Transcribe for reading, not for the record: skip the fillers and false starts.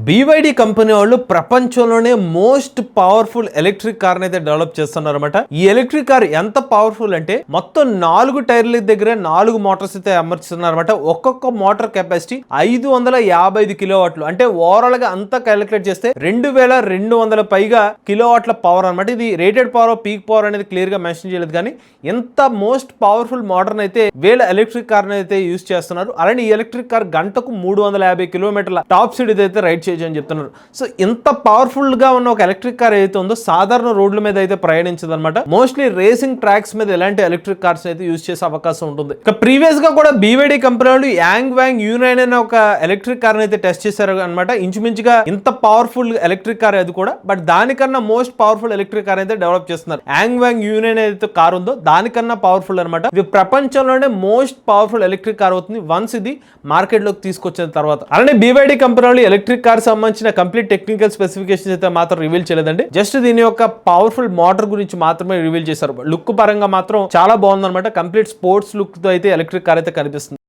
BYD company వాళ్ళు ప్రపంచంలోనే most powerful electric car అయితే డెవలప్ చేస్తున్నారు అనమాట. ఈ ఎలక్ట్రిక్ కార్ ఎంత పవర్ఫుల్ అంటే మొత్తం 4 టైర్ల దగ్గర 4 మోటార్స్ అయితే అమర్చుతున్నారు అనమాట. ఒక్కొక్క మోటార్ కెపాసిటీ 555 కిలోవాట్లు. అంటే ఓవరాల్ గా అంతా క్యాలిక్యులేట్ చేస్తే 2200 పైగా కిలోవాట్ల పవర్ అనమాట. ఇది రేటెడ్ పవర్ పీక్ పవర్ అనేది క్లియర్ గా మెన్షన్ చేయలేదు, కానీ ఎంత మోస్ట్ పవర్ఫుల్ మోటార్ అయితే వీళ్ళ ఎలక్ట్రిక్ కార్ అయితే యూజ్ చేస్తున్నారు. అలానే ఈ ఎలక్ట్రిక్ కార్ గంటకు 350 కిలోమీటర్ల టాప్ స్పీడ్ అయితే రైడ్ చేయని చెప్తున్నారు. సో ఇంత పవర్ఫుల్ గా ఉన్న ఒక ఎలక్ట్రిక్ కార్ అయితే ఉందో సాధారణ రోడ్ల మీద అయితే ప్రయాణించదు అనమాట. మోస్ట్లీ రేసింగ్ ట్రాక్స్ మీద ఎలాంటి ఎలక్ట్రిక్ కార్స్ అయితే యూజ్ చేసే అవకాశం ఉంటుంది. ఇక ప్రీవియస్ గా కూడా BYD కంపెనీ వాళ్ళు యాంగ్ వ్యాంగ్ U9 అనే ఒక ఎలక్ట్రిక్ కార్ అయితే టెస్ట్ చేశారు అనమాట. ఇంచుమించుగా ఇంత పవర్ఫుల్ ఎలక్ట్రిక్ కార్ అది కూడా, బట్ దానికన్నా మోస్ట్ పవర్ఫుల్ ఎలక్ట్రిక్ కార్ అయితే డెవలప్ చేస్తున్నారు. యాంగ్ వ్యాంగ్ U9 అయితే కార్ ఉందో దానికన్నా పవర్ఫుల్ అనమాట. ఇది ప్రపంచంలోనే మోస్ట్ పవర్ఫుల్ ఎలక్ట్రిక్ కార్ అవుతుంది వన్స్ ఇది మార్కెట్ లోకి తీసుకొచ్చిన తర్వాత. అలానే BYD కంపెనీ వాళ్ళు ఎలక్ట్రిక్ కార్ సంబంధించిన కంప్లీట్ టెక్నికల్ స్పెసిఫికేషన్స్ అయితే మాత్రం రివీల్ చేయలేదండి. జస్ట్ దీని యొక్క పవర్ఫుల్ మోటార్ గురించి మాత్రమే రివీల్ చేశారు. లుక్ పరంగా మాత్రం చాలా బాగుందన్నమాట. కంప్లీట్ స్పోర్ట్స్ లుక్ తో అయితే ఎలక్ట్రిక్ కార్ అయితే కనిపిస్తుంది.